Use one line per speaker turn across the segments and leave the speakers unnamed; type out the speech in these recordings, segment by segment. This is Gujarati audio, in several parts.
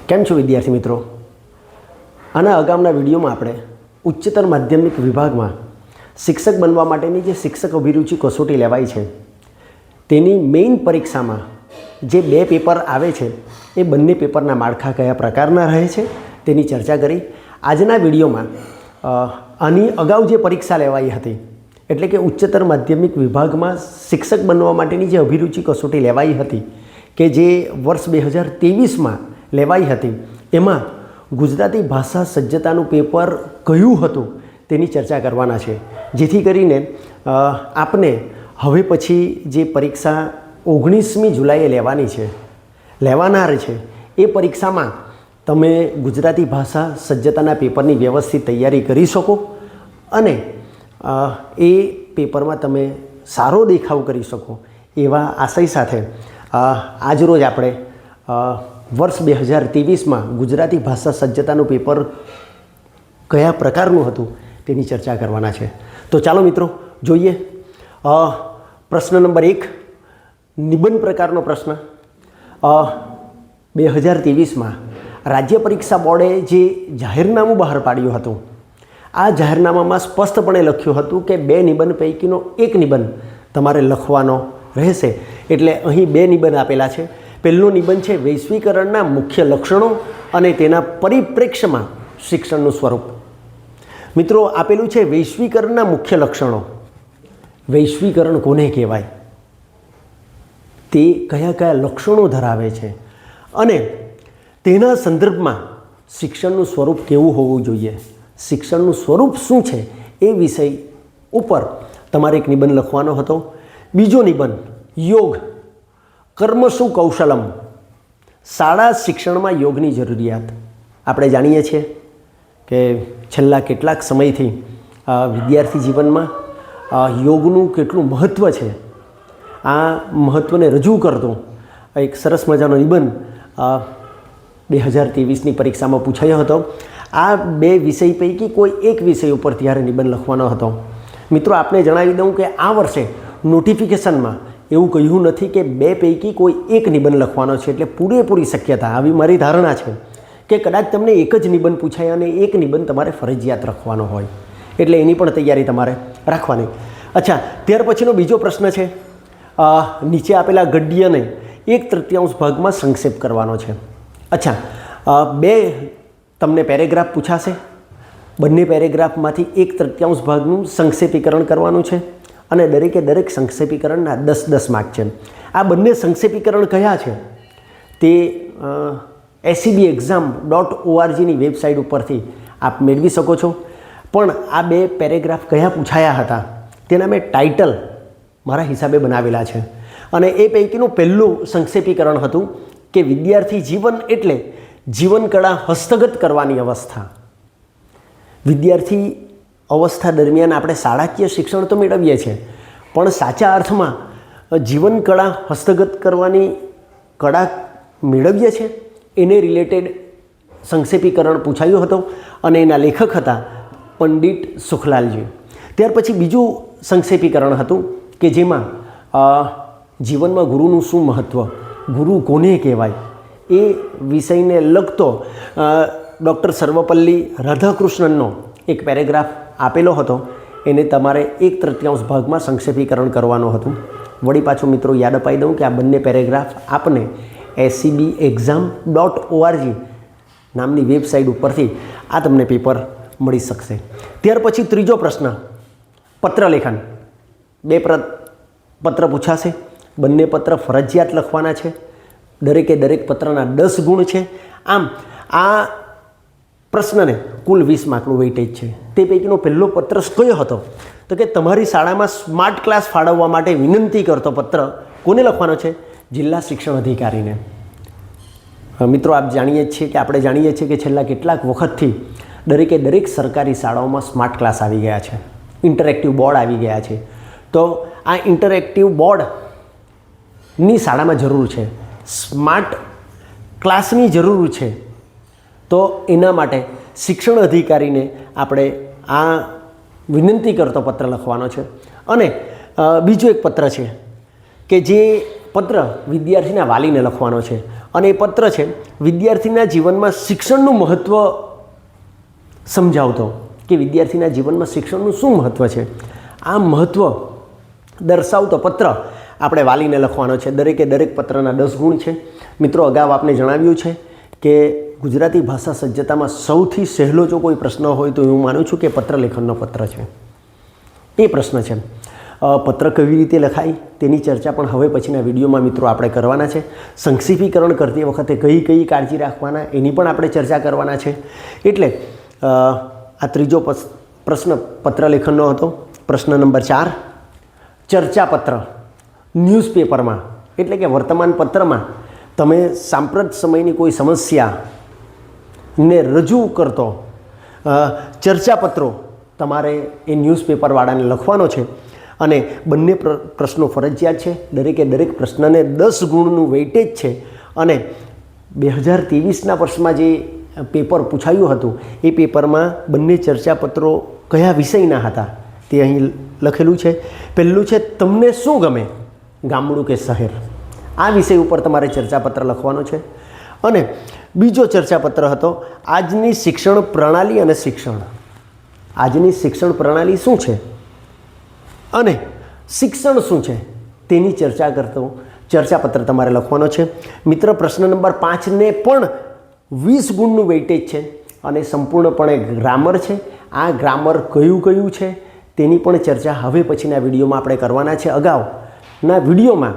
કેમ છો વિદ્યાર્થી મિત્રો? આના અગાઉના વિડીયોમાં આપણે ઉચ્ચતર માધ્યમિક વિભાગમાં શિક્ષક બનવા માટેની જે શિક્ષક અભિરુચિ કસોટી લેવાઈ છે તેની મેઇન પરીક્ષામાં જે બે પેપર આવે છે એ બંને પેપરના માળખા કયા પ્રકારના રહે છે તેની ચર્ચા કરી. આજના વિડીયોમાં આની અગાઉ જે પરીક્ષા લેવાઈ હતી એટલે કે ઉચ્ચતર માધ્યમિક વિભાગમાં શિક્ષક બનવા માટેની જે અભિરુચિ કસોટી લેવાઈ હતી કે જે વર્ષ 2023માં લેવાઈ હતી એમાં ગુજરાતી ભાષા સજ્જતાનું પેપર કયું હતું તેની ચર્ચા કરવાના છે, જેથી કરીને આપને હવે પછી જે પરીક્ષા 19મી જુલાઈએ લેવાનાર છે એ પરીક્ષામાં તમે ગુજરાતી ભાષા સજ્જતાના પેપરની વ્યવસ્થિત તૈયારી કરી શકો અને એ પેપરમાં તમે સારો દેખાવ કરી શકો એવા આશય સાથે આજરોજ આપણે વર્ષ 2023માં ગુજરાતી ભાષા સજ્જતાનું પેપર કયા પ્રકારનું હતું તેની ચર્ચા કરવાના છે. તો ચાલો મિત્રો જોઈએ. પ્રશ્ન નંબર 1, નિબંધ પ્રકારનો પ્રશ્ન. 2023માં રાજ્ય પરીક્ષા બોર્ડે જે જાહેરનામું બહાર પાડ્યું હતું, આ જાહેરનામામાં સ્પષ્ટપણે લખ્યું હતું કે 2 નિબંધ પૈકીનો એક નિબંધ તમારે લખવાનો રહેશે. એટલે અહીં 2 નિબંધ આપેલા છે. પહેલો નિબંધ છે વૈશ્વિકરણના મુખ્ય લક્ષણો અને તેના પરિપ્રેક્ષ્યમાં શિક્ષણનું સ્વરૂપ. મિત્રો આપેલું છે વૈશ્વિકરણના મુખ્ય લક્ષણો. વૈશ્વિકરણ કોને કહેવાય, તે કયા કયા લક્ષણો ધરાવે છે અને તેના સંદર્ભમાં શિક્ષણનું સ્વરૂપ કેવું હોવું જોઈએ, શિક્ષણનું સ્વરૂપ શું છે એ વિષય ઉપર તમારે એક નિબંધ લખવાનો હતો. બીજો નિબંધ યોગ કર્મસુ કૌશલમ, શાળા શિક્ષણમાં યોગની જરૂરિયાત. આપણે જાણીએ છીએ કે છેલ્લા કેટલાક સમયથી વિદ્યાર્થી જીવનમાં યોગનું કેટલું મહત્ત્વ છે, આ મહત્ત્વને રજૂ કરતો એક સરસ મજાનો નિબંધ 2023ની પરીક્ષામાં પૂછાયો હતો. આ 2 વિષય પૈકી કોઈ એક વિષય ઉપર ત્યારે નિબંધ લખવાનો હતો. મિત્રો આપને જણાવી દઉં કે આ વર્ષે નોટિફિકેશનમાં એવું કહ્યું નથી કે 2 પૈકી કોઈ એક નિબંધ લખવાનો છે. એટલે પૂરેપૂરી શક્યતા, આવી મારી ધારણા છે કે કદાચ તમને એક જ નિબંધ પૂછાય અને એક નિબંધ તમારે ફરજિયાત લખવાનો હોય, એટલે એની પણ તૈયારી તમારે રાખવાની. અચ્છા, ત્યાર પછીનો બીજો પ્રશ્ન છે નીચે આપેલા ગદ્યને 1/3 ભાગમાં સંક્ષેપ કરવાનો છે. અચ્છા, 2 તમને પેરેગ્રાફ પૂછાશે, બંને પેરેગ્રાફમાંથી 1/3 ભાગનું સંક્ષેપીકરણ કરવાનું છે અને દરેકે દરેક સંક્ષેપીકરણના 10-10 માર્ક છે. આ બંને સંક્ષેપીકરણ કયા છે તે SEBexam.orgની વેબસાઇટ ઉપરથી આપ મેળવી શકો છો. પણ આ 2 પેરેગ્રાફ કયા પૂછાયા હતા તેના મેં ટાઇટલ મારા હિસાબે બનાવેલા છે અને એ પૈકીનું પહેલું સંક્ષેપીકરણ હતું કે વિદ્યાર્થી જીવન એટલે જીવનકળા હસ્તગત કરવાની અવસ્થા. વિદ્યાર્થી અવસ્થા દરમિયાન આપણે શાળાકીય શિક્ષણ તો મેળવીએ છીએ, પણ સાચા અર્થમાં જીવનકળા હસ્તગત કરવાની કળા મેળવીએ છીએ એને રિલેટેડ સંક્ષેપીકરણ પૂછાયું હતું અને એના લેખક હતા પંડિત સુખલાલજી. ત્યાર પછી બીજું સંક્ષેપીકરણ હતું કે જેમાં જીવનમાં ગુરુનું શું મહત્ત્વ, ગુરુ કોને કહેવાય એ વિષયને લગતો ડૉક્ટર સર્વપલ્લી રાધાકૃષ્ણનનો એક પેરેગ્રાફ આપેલો હતો. એને તમારે 1/3 ભાગમાં સંક્ષેપીકરણ કરવાનું હતું. વળી પાછું મિત્રો યાદ અપાઈ દઉં કે આ બંને પેરેગ્રાફ આપને SEBexam.org નામની વેબસાઇટ ઉપરથી આ તમને પેપર મળી શકશે. ત્યાર પછી ત્રીજો પ્રશ્ન પત્રલેખન. 2 પત્ર પૂછાશે, બંને પત્ર ફરજિયાત લખવાના છે, દરેકે દરેક પત્રના 10 ગુણ છે. આમ આ પ્રશ્નને કુલ 20 માર્કનું વેઇટેજ છે. તે પૈકીનો પહેલો પત્ર કયો હતો તો કે તમારી શાળામાં સ્માર્ટ ક્લાસ ફાળવવા માટે વિનંતી કરતો પત્ર કોને લખવાનો છે? જિલ્લા શિક્ષણ અધિકારીને. મિત્રો આપણે જાણીએ છીએ કે છેલ્લા કેટલાક વખતથી દરેકે દરેક સરકારી શાળાઓમાં સ્માર્ટ ક્લાસ આવી ગયા છે, ઇન્ટરેક્ટિવ બોર્ડ આવી ગયા છે. તો આ ઇન્ટરેક્ટિવ બોર્ડની શાળામાં જરૂર છે, સ્માર્ટ ક્લાસની જરૂર છે. તો એના માટે શિક્ષણ અધિકારીને આપણે આ વિનંતી કરતો પત્ર લખવાનો છે. અને બીજો એક પત્ર છે કે જે પત્ર વિદ્યાર્થીના વાલીને લખવાનો છે અને એ પત્ર છે વિદ્યાર્થીના જીવનમાં શિક્ષણનું મહત્ત્વ સમજાવતો કે વિદ્યાર્થીના જીવનમાં શિક્ષણનું શું મહત્ત્વ છે, આ મહત્ત્વ દર્શાવતો પત્ર આપણે વાલીને લખવાનો છે. દરેક પત્રના 10 ગુણ છે. મિત્રો, અગાઉ આપને જણાવ્યું છે કે ગુજરાતી ભાષા સજ્જતામાં સૌથી સહેલો જો કોઈ પ્રશ્ન હોય તો હું માનું છું કે પત્ર લેખનનો પત્ર છે. એ પ્રશ્ન છે. પત્ર કેવી રીતે લખાય તેની ચર્ચા પણ હવે પછીના વિડીયોમાં મિત્રો આપણે કરવાના છે. સંક્ષિપ્તીકરણ કરતી વખતે કઈ કાળજી રાખવાના એની પણ આપણે ચર્ચા કરવાના છે. એટલે આ ત્રીજો પ્રશ્ન પત્ર લેખનનો હતો. પ્રશ્ન નંબર 4, ચર્ચાપત્ર ન્યૂઝપેપરમાં એટલે કે વર્તમાન પત્રમાં તમે સાંપ્રત સમયની કોઈ સમસ્યાને રજૂ કરતો ચર્ચાપત્રો તમારે એ ન્યૂઝપેપરવાળાને લખવાનો છે અને બંને પ્રશ્નો ફરજિયાત છે. દરેક પ્રશ્નને 10 ગુણનું વેઇટેજ છે અને 2023ના વર્ષમાં જે પેપર પૂછાયું હતું એ પેપરમાં બંને ચર્ચાપત્રો કયા વિષયના હતા તે અહીં લખેલું છે. પહેલું છે તમને શું ગમે, ગામડું કે શહેર. આ વિષય ઉપર તમારે ચર્ચાપત્ર લખવાનો છે. અને બીજો ચર્ચાપત્ર હતો આજની શિક્ષણ પ્રણાલી અને શિક્ષણ. આજની શિક્ષણ પ્રણાલી શું છે અને શિક્ષણ શું છે તેની ચર્ચા કરતો ચર્ચાપત્ર તમારે લખવાનો છે. મિત્ર, પ્રશ્ન નંબર 5ને પણ 20 ગુણનું વેઇટેજ છે અને સંપૂર્ણપણે ગ્રામર છે. આ ગ્રામર કયું છે તેની પણ ચર્ચા હવે પછીના વિડીયોમાં આપણે કરવાના છે. અગાઉના વિડીયોમાં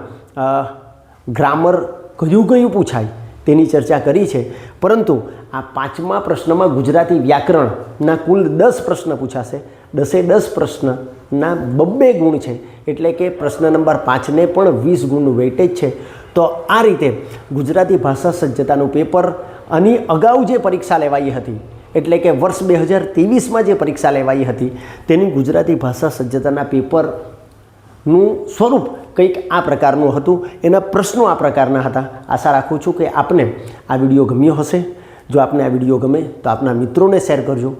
ગ્રામર કયું પૂછાય તેની ચર્ચા કરી છે, પરંતુ આ 5મા પ્રશ્નમાં ગુજરાતી વ્યાકરણના કુલ 10 પ્રશ્ન પૂછાશે. 10 પ્રશ્નના 2 ગુણ છે, એટલે કે પ્રશ્ન નંબર 5ને પણ 20 ગુણનું વેઇટેજ છે. તો આ રીતે ગુજરાતી ભાષા સજ્જતાનું પેપર આની અગાઉ જે પરીક્ષા લેવાઈ હતી એટલે કે વર્ષ 2023માં જે પરીક્ષા લેવાઈ હતી તેની ગુજરાતી ભાષા સજ્જતાના પેપરનું સ્વરૂપ કંઈક આ પ્રકારનું હતું. એના પ્રશ્નો આ પ્રકારના હતા. આશા રાખું છું કે આપને આ વિડીયો ગમ્યો હશે. જો આપને આ વિડીયો ગમે તો આપના મિત્રોને શેર કરજો.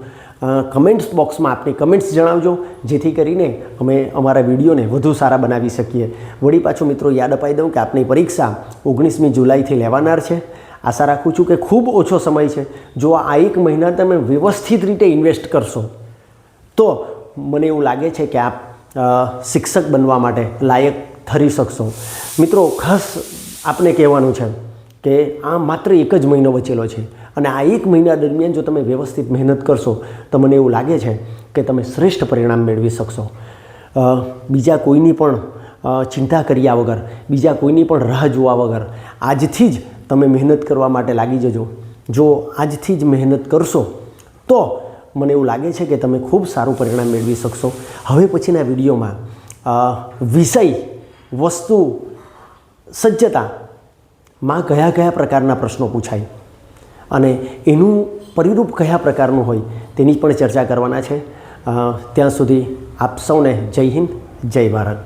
કમેન્ટ્સ બોક્સમાં આપની કમેન્ટ્સ જણાવજો, જેથી કરીને અમે અમારા વિડીયોને વધુ સારા બનાવી શકીએ. વળી પાછું મિત્રો યાદ અપાઈ દઉં કે આપની પરીક્ષા 19મી જુલાઈથી લેવાનાર છે. આશા રાખું છું કે ખૂબ ઓછો સમય છે. જો આ 1 મહિના તમે વ્યવસ્થિત રીતે ઇન્વેસ્ટ કરશો તો મને એવું લાગે છે કે આપ શિક્ષક બનવા માટે લાયક ઠરી શકશો. મિત્રો, ખાસ આપને કહેવાનું છે કે આ માત્ર 1 જ મહિનો બચેલો છે અને આ 1 મહિના દરમિયાન જો તમે વ્યવસ્થિત મહેનત કરશો તો મને એવું લાગે છે કે તમે શ્રેષ્ઠ પરિણામ મેળવી શકશો. બીજા કોઈની પણ ચિંતા કર્યા વગર, બીજા કોઈની પણ રાહ જોવા વગર આજથી જ તમે મહેનત કરવા માટે લાગી જજો. જો આજથી જ મહેનત કરશો તો મને એવું લાગે છે કે તમે ખૂબ સારું પરિણામ મેળવી શકશો. હવે પછીના વિડીયોમાં વિષય વસ્તુ સજ્જતામાં કયા પ્રકારના પ્રશ્નો પૂછાય અને એનું પરિરૂપ કયા પ્રકારનું હોય તેની પણ ચર્ચા કરવાના છે. ત્યાં સુધી આપ સૌને જય હિન્દ, જય ભારત.